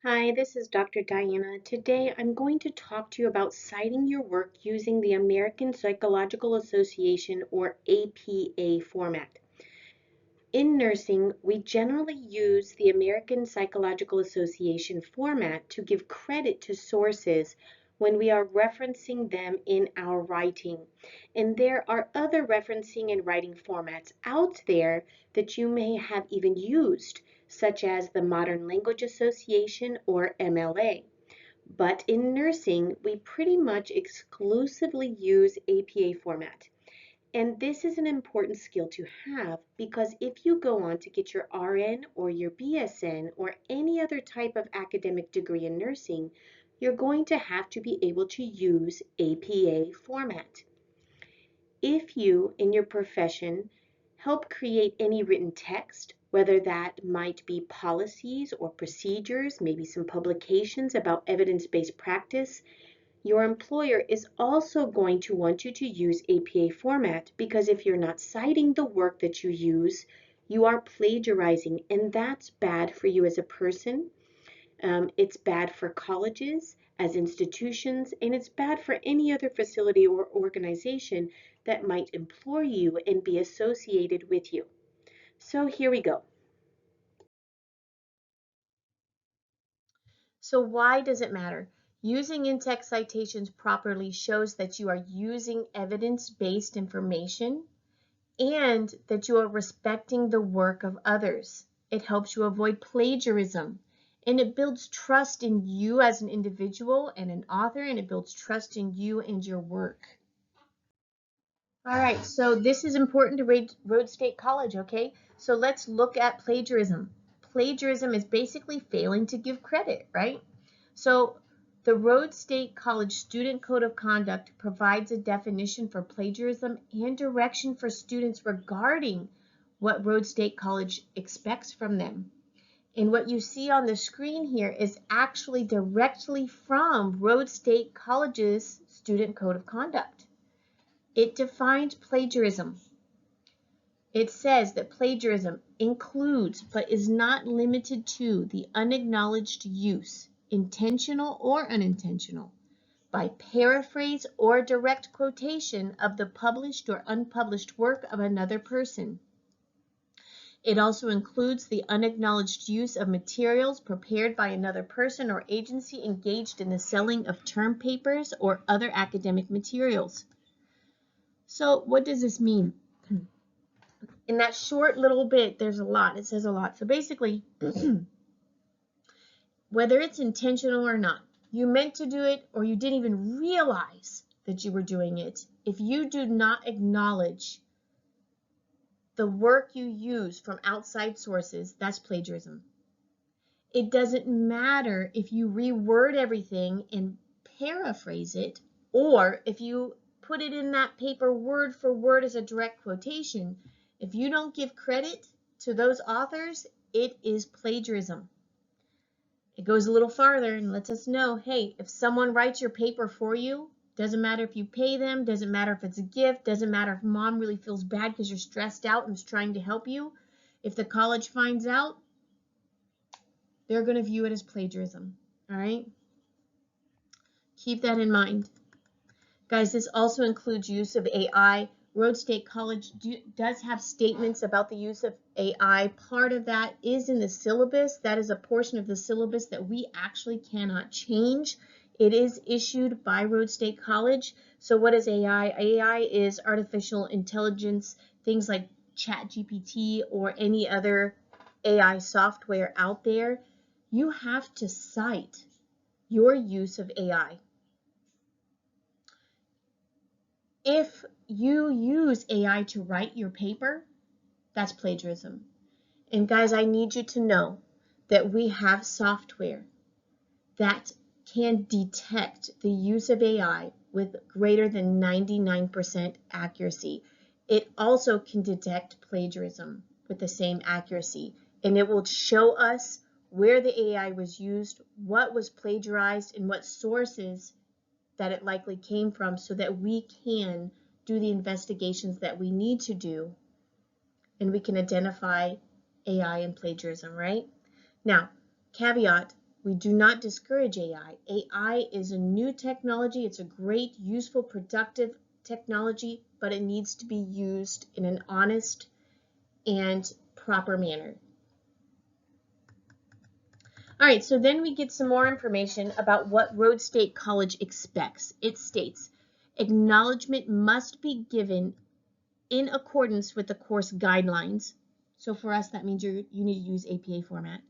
Hi, this is Dr. Diana. Today I'm going to talk to you about citing your work using the American Psychological Association or APA format. In nursing, we generally use the American Psychological Association format to give credit to sources when we are referencing them in our writing. And there are other referencing and writing formats out there that you may have even used, such as the Modern Language Association or MLA. But in nursing, we pretty much exclusively use APA format. And this is an important skill to have because if you go on to get your RN or your BSN or any other type of academic degree in nursing, you're going to have to be able to use APA format. If you, in your profession, help create any written text, whether that might be policies or procedures, maybe some publications about evidence-based practice, your employer is also going to want you to use APA format because if you're not citing the work that you use, you are plagiarizing, and that's bad for you as a person. It's bad for colleges as institutions, and it's bad for any other facility or organization that might employ you and be associated with you. So here we go. So why does it matter? Using in-text citations properly shows that you are using evidence-based information and that you are respecting the work of others. It helps you avoid plagiarism, and it builds trust in you as an individual and an author, and it builds trust in you and your work. All right, so this is important to Rhodes State College, okay? So let's look at plagiarism. Plagiarism is basically failing to give credit, right? So the Rhodes State College Student Code of Conduct provides a definition for plagiarism and direction for students regarding what Rhodes State College expects from them. And what you see on the screen here is actually directly from Rhodes State College's Student Code of Conduct. It defines plagiarism. It says that plagiarism includes, but is not limited to, the unacknowledged use, intentional or unintentional, by paraphrase or direct quotation of the published or unpublished work of another person. It also includes the unacknowledged use of materials prepared by another person or agency engaged in the selling of term papers or other academic materials. So what does this mean? In that short little bit, there's a lot. It says a lot. So basically, whether it's intentional or not, you meant to do it or you didn't even realize that you were doing it, if you do not acknowledge the work you use from outside sources, that's plagiarism. It doesn't matter if you reword everything and paraphrase it, or if you put it in that paper word for word as a direct quotation. If you don't give credit to those authors, it is plagiarism. It goes a little farther and lets us know, hey, if someone writes your paper for you, doesn't matter if you pay them, doesn't matter if it's a gift, doesn't matter if mom really feels bad because you're stressed out and is trying to help you. If the college finds out, they're going to view it as plagiarism. All right? Keep that in mind. Guys, this also includes use of AI. Rhodes State College does have statements about the use of AI. Part of that is in the syllabus. That is a portion of the syllabus that we actually cannot change. It is issued by Rhodes State College. So what is AI? AI is artificial intelligence, things like ChatGPT or any other AI software out there. You have to cite your use of AI. If you use AI to write your paper, that's plagiarism. And guys, I need you to know that we have software that can detect the use of AI with greater than 99% accuracy. It also can detect plagiarism with the same accuracy, and it will show us where the AI was used, what was plagiarized, and what sources that it likely came from so that we can do the investigations that we need to do and we can identify AI and plagiarism, right? Now, caveat, We do not discourage AI. AI is a new technology. It's a great, useful, productive technology, but it needs to be used in an honest and proper manner. All right, so then we get some more information about what Rhodes State College expects. It states, acknowledgement must be given in accordance with the course guidelines. So for us, that means you need to use APA format.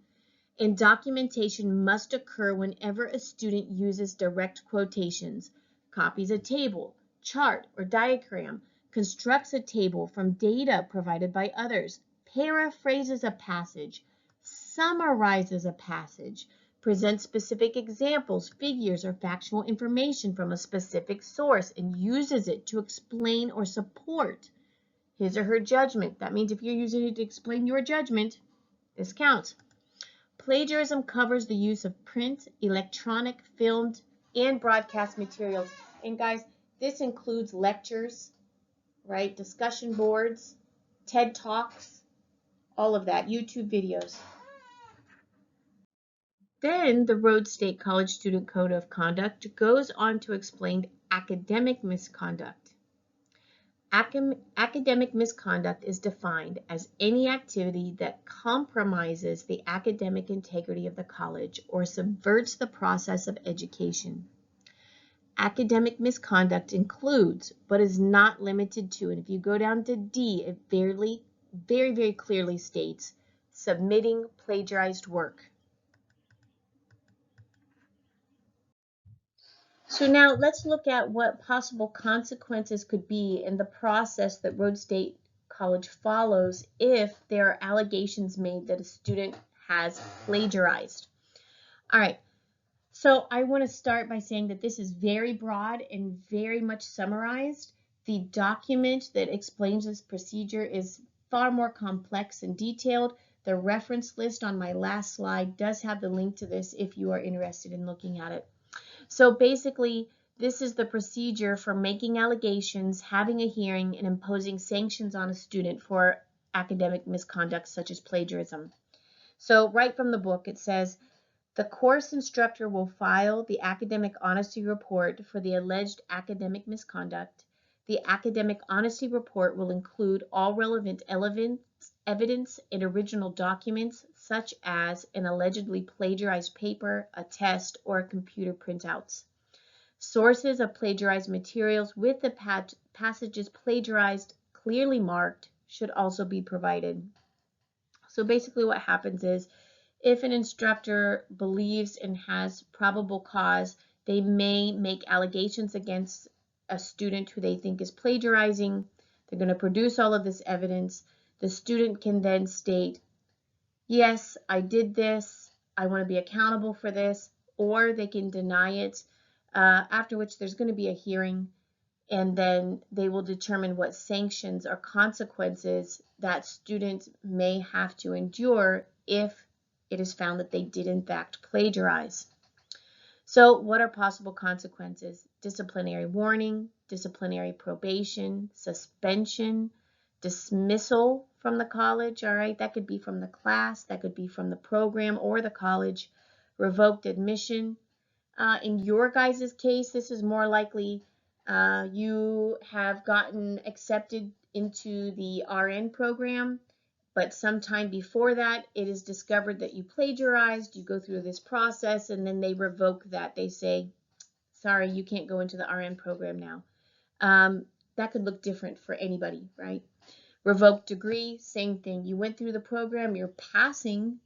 And documentation must occur whenever a student uses direct quotations, copies a table, chart, or diagram, constructs a table from data provided by others, paraphrases a passage, summarizes a passage, presents specific examples, figures, or factual information from a specific source, and uses it to explain or support his or her judgment. That means if you're using it to explain your judgment, this counts. Plagiarism covers the use of print, electronic, filmed, and broadcast materials. And guys, this includes lectures, right? Discussion boards, TED Talks, all of that, YouTube videos. Then the Rhodes State College Student Code of Conduct goes on to explain academic misconduct. Academic misconduct is defined as any activity that compromises the academic integrity of the college or subverts the process of education. Academic misconduct includes, but is not limited to, and if you go down to D, it very clearly states, submitting plagiarized work. So now let's look at what possible consequences could be in the process that Rhodes State College follows if there are allegations made that a student has plagiarized. All right, so I want to start by saying that this is very broad and very much summarized. The document that explains this procedure is far more complex and detailed. The reference list on my last slide does have the link to this if you are interested in looking at it. So basically, this is the procedure for making allegations, having a hearing, and imposing sanctions on a student for academic misconduct such as plagiarism. So right from the book, it says, the course instructor will file the academic honesty report for the alleged academic misconduct. The academic honesty report will include all relevant evidence and original documents, such as an allegedly plagiarized paper, a test, or computer printouts. Sources of plagiarized materials with the passages plagiarized clearly marked should also be provided. So basically what happens is, if an instructor believes and has probable cause, they may make allegations against a student who they think is plagiarizing. They're going to produce all of this evidence. The student can then state, yes, I did this, I want to be accountable for this, or they can deny it, after which there's going to be a hearing, and then they will determine what sanctions or consequences that student may have to endure if it is found that they did in fact plagiarize. So what are possible consequences? Disciplinary warning, disciplinary probation, suspension, dismissal from the college, all right? That could be from the class, that could be from the program or the college, revoked admission. In your guys' case, this is more likely you have gotten accepted into the RN program, but sometime before that, it is discovered that you plagiarized, you go through this process, and then they revoke that. They say, sorry, you can't go into the RN program now. That could look different for anybody, right? Revoked degree, same thing. You went through the program, you're passing,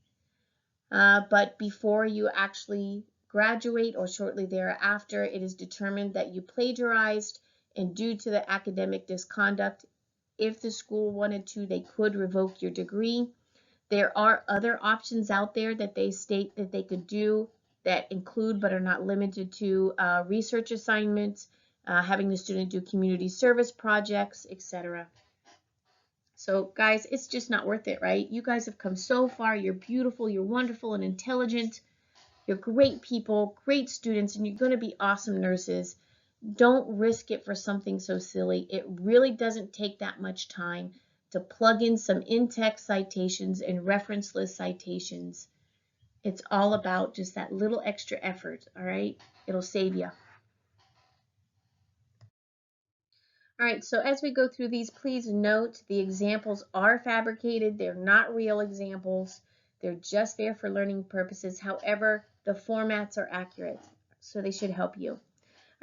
but before you actually graduate or shortly thereafter, it is determined that you plagiarized, and due to the academic misconduct, if the school wanted to, they could revoke your degree. There are other options out there that they state that they could do that include but are not limited to research assignments, having the student do community service projects, etc. So guys, it's just not worth it, right? You guys have come so far. You're beautiful, you're wonderful and intelligent. You're great people, great students, and you're going to be awesome nurses. Don't risk it for something so silly. It really doesn't take that much time to plug in some in-text citations and reference list citations It's all about just that little extra effort, all right? It'll save you. All right, so as we go through these, please note the examples are fabricated. They're not real examples. They're just there for learning purposes. However, the formats are accurate, so they should help you. All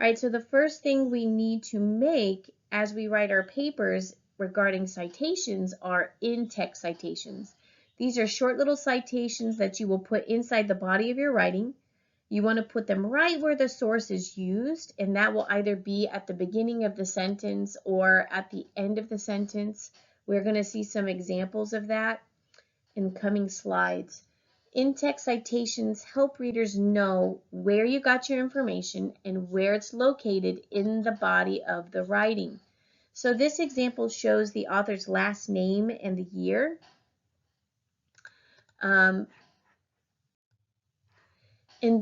right, so the first thing we need to make as we write our papers regarding citations are in-text citations. These are short little citations that you will put inside the body of your writing. You want to put them right where the source is used, and that will either be at the beginning of the sentence or at the end of the sentence. We're going to see some examples of that in coming slides. In-text citations help readers know where you got your information and where it's located in the body of the writing. So this example shows the author's last name and the year. And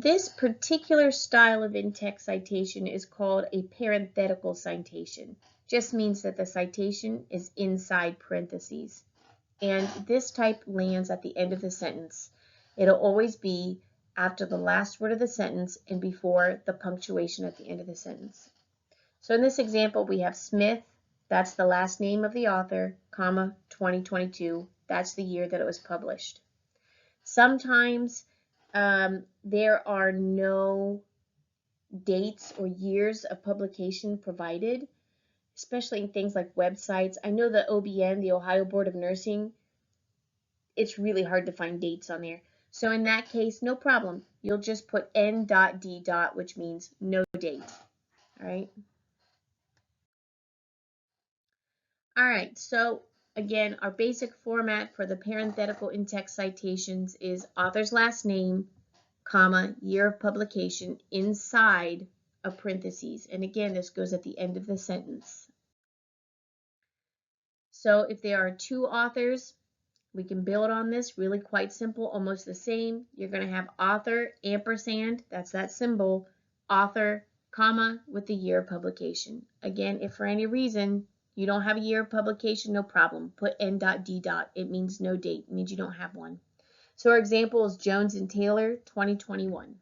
this particular style of in-text citation is called a parenthetical citation. Just means that the citation is inside parentheses. And this type lands at the end of the sentence. It'll always be after the last word of the sentence and before the punctuation at the end of the sentence. So in this example, we have Smith, that's the last name of the author, comma, 2022. That's the year that it was published. Sometimes there are no dates or years of publication provided, especially in things like websites. I know the OBN, the Ohio Board of Nursing, it's really hard to find dates on there. So in that case, no problem. You'll just put N.D. which means no date. All right. All right, so again, our basic format for the parenthetical in-text citations is author's last name, comma, year of publication inside of parentheses. And again, this goes at the end of the sentence. So if there are two authors, we can build on this really quite simple, almost the same. You're going to have author, ampersand, that's that symbol, author, comma, with the year of publication. Again, if for any reason you don't have a year of publication, no problem. Put N.D. It means no date. It means you don't have one. So our example is Jones and Taylor, 2021.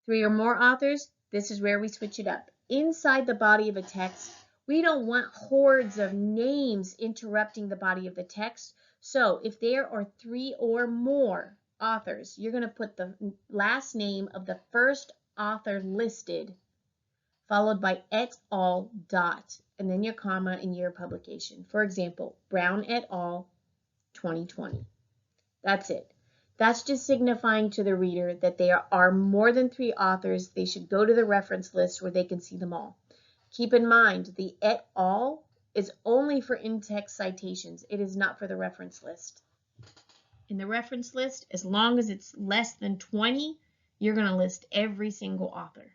3 or more authors, this is where we switch it up. Inside the body of a text, we don't want hordes of names interrupting the body of the text. So if there are 3 or more authors, you're going to put the last name of the first author listed, followed by et al. Dot, and then your comma and year of publication. For example, Brown et al. 2020. That's it. That's just signifying to the reader that there are more than 3 authors. They should go to the reference list where they can see them all. Keep in mind, the et al. Is only for in-text citations. It is not for the reference list. In the reference list, as long as it's less than 20, you're going to list every single author.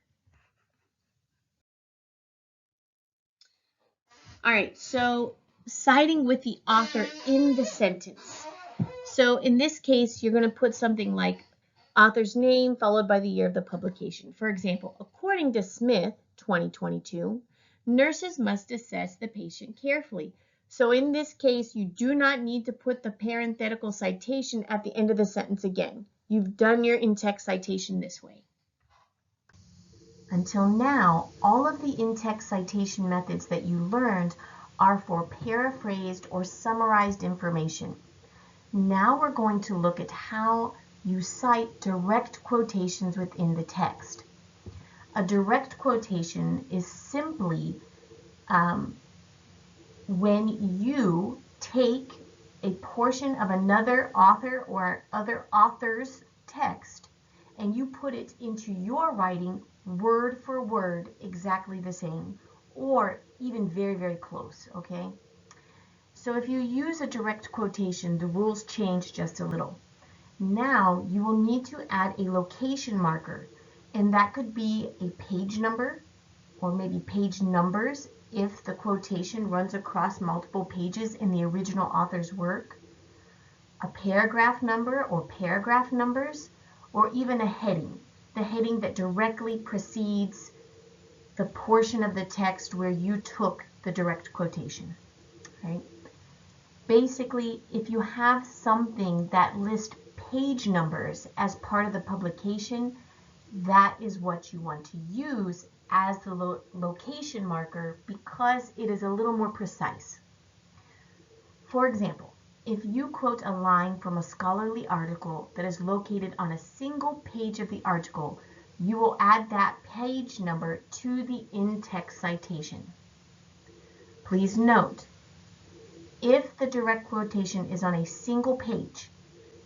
All right, so citing with the author in the sentence. So in this case, you're going to put something like author's name followed by the year of the publication. For example, according to Smith, 2022, nurses must assess the patient carefully. So in this case, you do not need to put the parenthetical citation at the end of the sentence again. You've done your in-text citation this way. Until now, all of the in-text citation methods that you learned are for paraphrased or summarized information. Now we're going to look at how you cite direct quotations within the text. A direct quotation is simply when you take a portion of another author or other author's text and you put it into your writing word for word exactly the same, or even very, very close, okay? So if you use a direct quotation, the rules change just a little. Now you will need to add a location marker, and that could be a page number or maybe page numbers if the quotation runs across multiple pages in the original author's work, a paragraph number or paragraph numbers, or even a heading, the heading that directly precedes the portion of the text where you took the direct quotation, right? Basically, if you have something that lists page numbers as part of the publication, that is what you want to use as the location marker because it is a little more precise. For example, if you quote a line from a scholarly article that is located on a single page of the article, you will add that page number to the in-text citation. Please note, if the direct quotation is on a single page,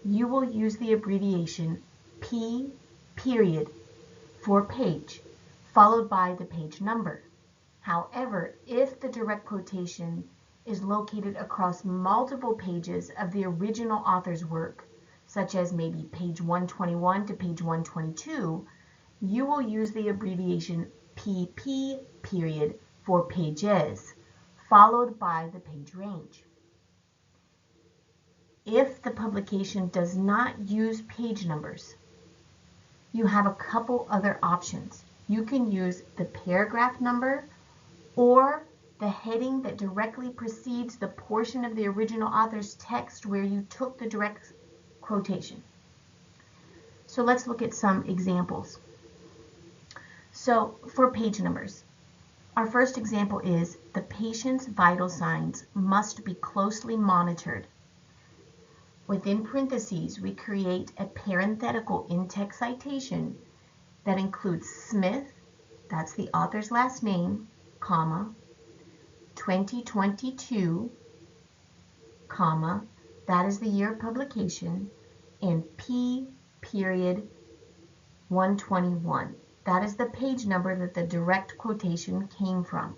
you will use the abbreviation P period for page, followed by the page number. However, if the direct quotation is located across multiple pages of the original author's work, such as maybe page 121 to page 122, you will use the abbreviation PP period for pages, followed by the page range. If the publication does not use page numbers, you have a couple other options. You can use the paragraph number or the heading that directly precedes the portion of the original author's text where you took the direct quotation. So let's look at some examples. So for page numbers, our first example is the patient's vital signs must be closely monitored. Within parentheses, we create a parenthetical in-text citation that includes Smith, that's the author's last name, comma, 2022, comma, that is the year of publication, and P period 121. That is the page number that the direct quotation came from.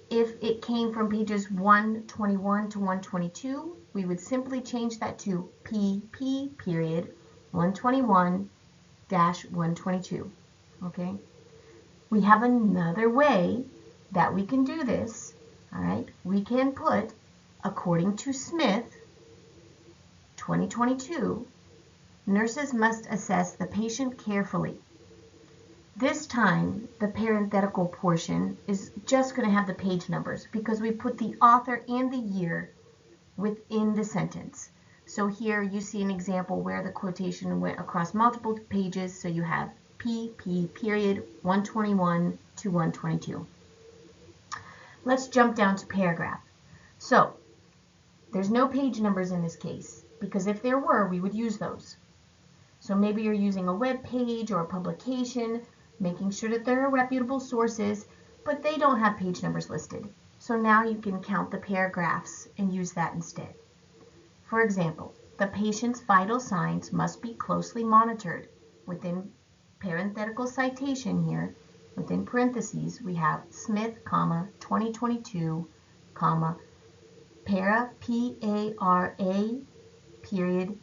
If it came from pages 121 to 122, we would simply change that to PP period 121-122. Okay? We have another way that we can do this. All right? We can put, according to Smith, 2022, nurses must assess the patient carefully. This time, the parenthetical portion is just going to have the page numbers because we put the author and the year within the sentence. So here you see an example where the quotation went across multiple pages, so you have PP period 121 to 122. Let's jump down to paragraph. So there's no page numbers in this case because if there were, we would use those. So maybe you're using a web page or a publication, making sure that there are reputable sources, but they don't have page numbers listed. So now you can count the paragraphs and use that instead. For example, the patient's vital signs must be closely monitored. Within parenthetical citation here, within parentheses, we have Smith, comma, 2022, comma, para, P-A-R-A, period,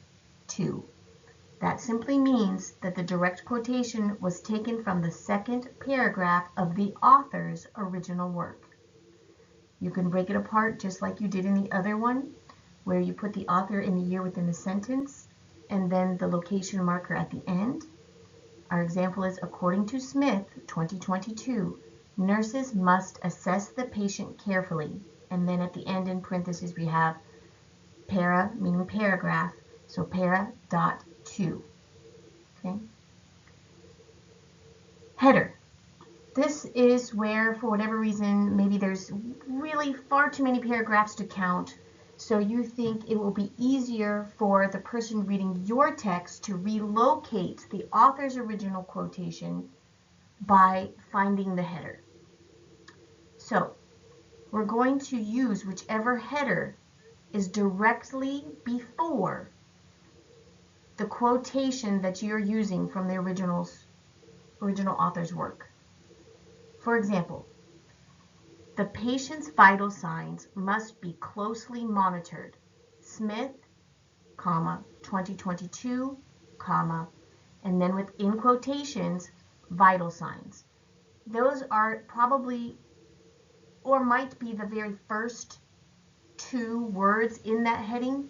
2. That simply means that the direct quotation was taken from the second paragraph of the author's original work. You can break it apart just like you did in the other one, where you put the author and the year within the sentence, and then the location marker at the end. Our example is, according to Smith, 2022, nurses must assess the patient carefully. And then at the end in parentheses we have para, meaning paragraph, so para dot 2. Okay. Header. This is where, for whatever reason, maybe there's really far too many paragraphs to count, so you think it will be easier for the person reading your text to relocate the author's original quotation by finding the header. So we're going to use whichever header is directly before the quotation that you're using from the original author's work. For example, the patient's vital signs must be closely monitored. Smith, comma, 2022, comma, and then within quotations, vital signs. Those are probably or might be the very first 2 words in that heading.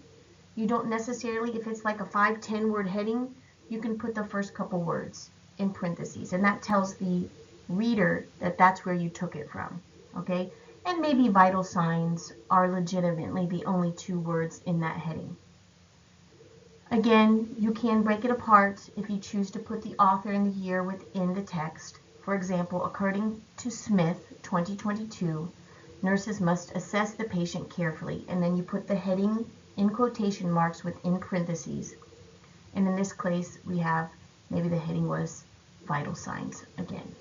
You don't necessarily, if it's like a 5-10 word heading, you can put the first couple words in parentheses, and that tells the reader that that's where you took it from, okay? And maybe vital signs are legitimately the only 2 words in that heading. Again, you can break it apart if you choose to put the author and the year within the text. For example, according to Smith, 2022, nurses must assess the patient carefully, and then you put the heading in quotation marks within parentheses. And in this case, we have, maybe the heading was vital signs again.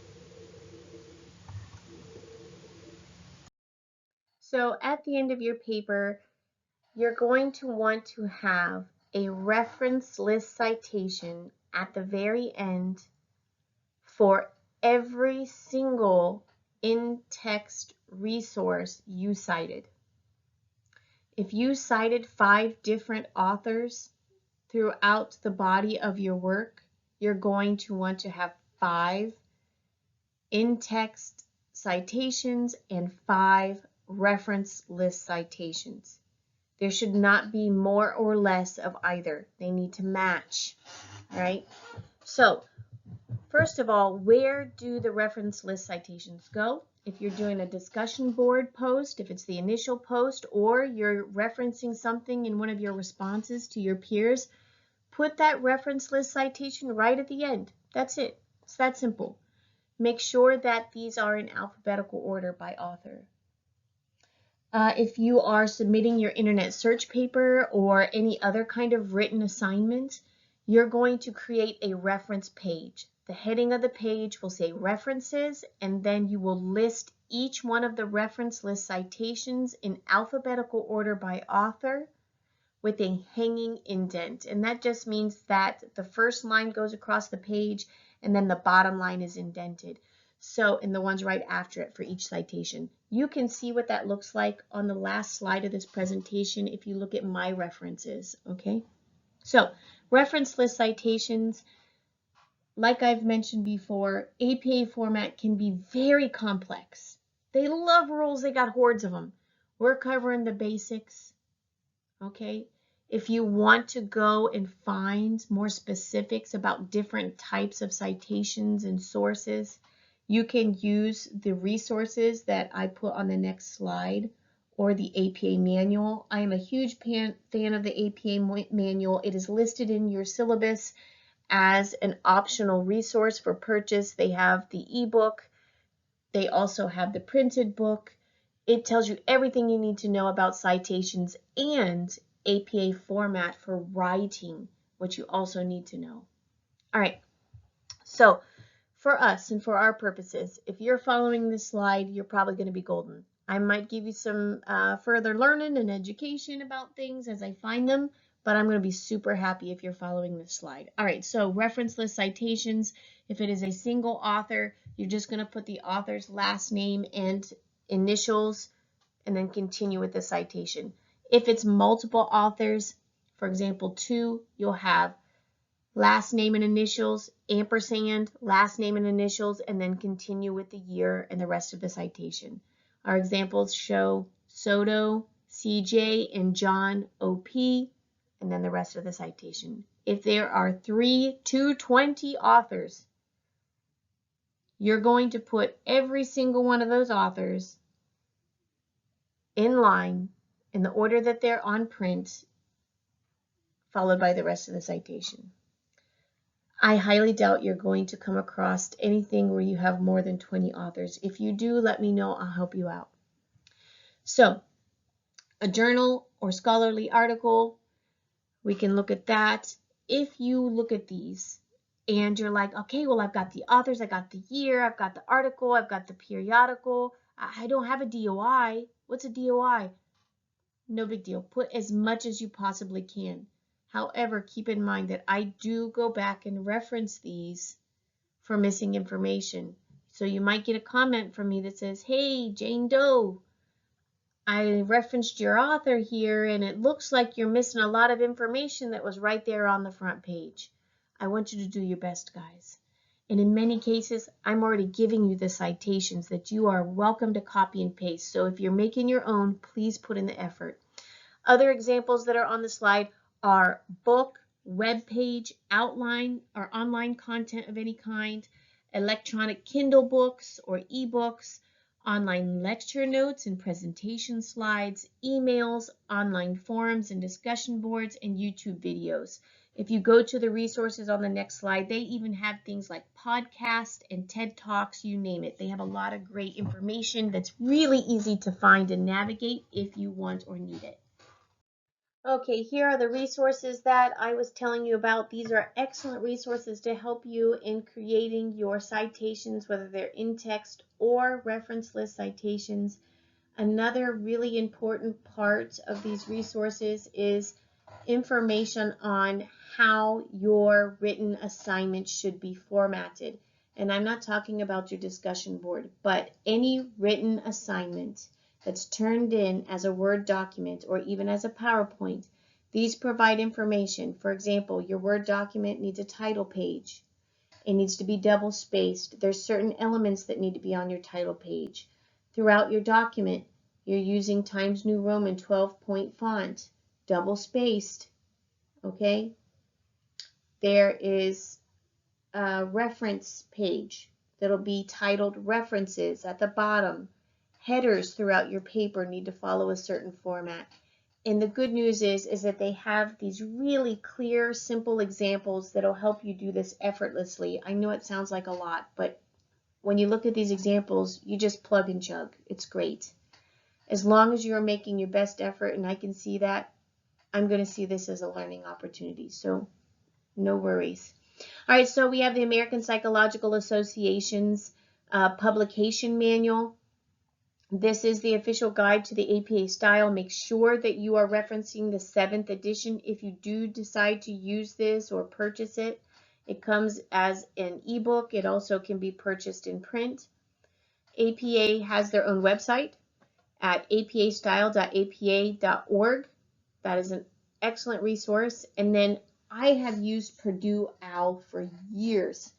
So at the end of your paper, you're going to want to have a reference list citation at the very end for every single in-text resource you cited. If you cited 5 different authors throughout the body of your work, you're going to want to have 5 in-text citations and 5 reference list citations. There should not be more or less of either. They need to match, all right? So, first of all, where do the reference list citations go? If you're doing a discussion board post, if it's the initial post, or you're referencing something in one of your responses to your peers, put that reference list citation right at the end. That's it. It's that simple. Make sure that these are in alphabetical order by author. If you are submitting your internet search paper or any other kind of written assignment, you're going to create a reference page. The heading of the page will say references, and then you will list each one of the reference list citations in alphabetical order by author with a hanging indent. And that just means that the first line goes across the page and then the bottom line is indented. So, and the ones right after it for each citation. You can see what that looks like on the last slide of this presentation if you look at my references, okay? So, reference list citations, like I've mentioned before, APA format can be very complex. They love rules, they got hordes of them. We're covering the basics, okay? If you want to go and find more specifics about different types of citations and sources, you can use the resources that I put on the next slide or the APA manual. I am a huge fan of the APA manual. It is listed in your syllabus as an optional resource for purchase. They have the ebook. They also have the printed book. It tells you everything you need to know about citations and APA format for writing, which you also need to know. All right, so for us and for our purposes, if you're following this slide, you're probably going to be golden. I might give you some further learning and education about things as I find them, but I'm going to be super happy if you're following this slide. All right, so reference list citations. If it is a single author, you're just going to put the author's last name and initials and then continue with the citation. If it's multiple authors, for example, 2, you'll have last name and initials, ampersand, last name and initials, and then continue with the year and the rest of the citation. Our examples show Soto, CJ, and John, OP, and then the rest of the citation. If there are 3 to 20 authors, you're going to put every single one of those authors in line in the order that they're on print, followed by the rest of the citation. I highly doubt you're going to come across anything where you have more than 20 authors. If you do, let me know. I'll help you out. So, a journal or scholarly article, we can look at that. If you look at these and you're like, okay, well, I've got the authors, I got the year, I've got the article, I've got the periodical, I don't have a DOI. What's a DOI? No big deal. Put as much as you possibly can. However, keep in mind that I do go back and reference these for missing information. So you might get a comment from me that says, hey, Jane Doe, I referenced your author here and it looks like you're missing a lot of information that was right there on the front page. I want you to do your best, guys. And in many cases, I'm already giving you the citations that you are welcome to copy and paste. So if you're making your own, please put in the effort. Other examples that are on the slide are book, web page, outline, or online content of any kind, electronic Kindle books or ebooks, online lecture notes and presentation slides, emails, online forums and discussion boards, and YouTube videos. If you go to the resources on the next slide, they even have things like podcasts and TED Talks, you name it. They have a lot of great information that's really easy to find and navigate if you want or need it. Okay, here are the resources that I was telling you about. These are excellent resources to help you in creating your citations, whether they're in text or reference list citations. Another really important part of these resources is information on how your written assignment should be formatted. And I'm not talking about your discussion board, but any written assignment that's turned in as a Word document or even as a PowerPoint. These provide information. For example, your Word document needs a title page. It needs to be double spaced. There's certain elements that need to be on your title page. Throughout your document, you're using Times New Roman 12-point font, double spaced, okay? There is a reference page that'll be titled References at the bottom. Headers throughout your paper need to follow a certain format. And the good news is that they have these really clear, simple examples that'll help you do this effortlessly. I know it sounds like a lot, but when you look at these examples, you just plug and chug. It's great. As long as you're making your best effort, and I can see that, I'm going to see this as a learning opportunity. So no worries. All right, so we have the American Psychological Association's publication manual. This is the official guide to the APA style. Make sure that you are referencing the 7th edition if you do decide to use this or purchase it. It comes as an ebook. It also can be purchased in print. APA has their own website at apastyle.apa.org. That is an excellent resource. And then I have used Purdue OWL for years.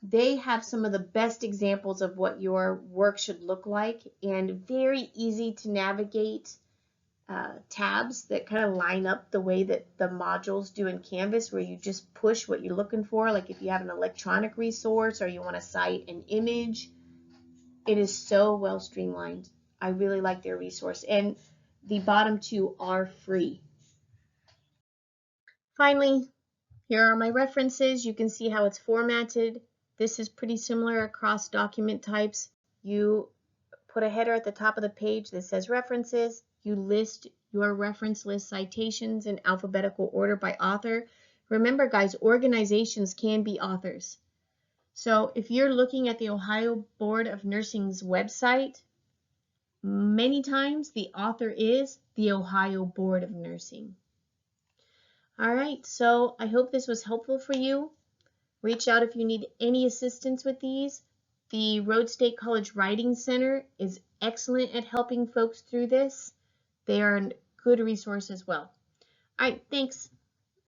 They have some of the best examples of what your work should look like and very easy to navigate tabs that kind of line up the way that the modules do in Canvas, where you just push what you're looking for. Like if you have an electronic resource or you want to cite an image, it is so well streamlined. I really like their resource, and the bottom two are free. Finally, here are my references. You can see how it's formatted. This is pretty similar across document types. You put a header at the top of the page that says references. You list your reference list citations in alphabetical order by author. Remember, guys, organizations can be authors. So if you're looking at the Ohio Board of Nursing's website, many times the author is the Ohio Board of Nursing. All right, so I hope this was helpful for you. Reach out if you need any assistance with these. The Rhodes State College Writing Center is excellent at helping folks through this. They are a good resource as well. All right, thanks.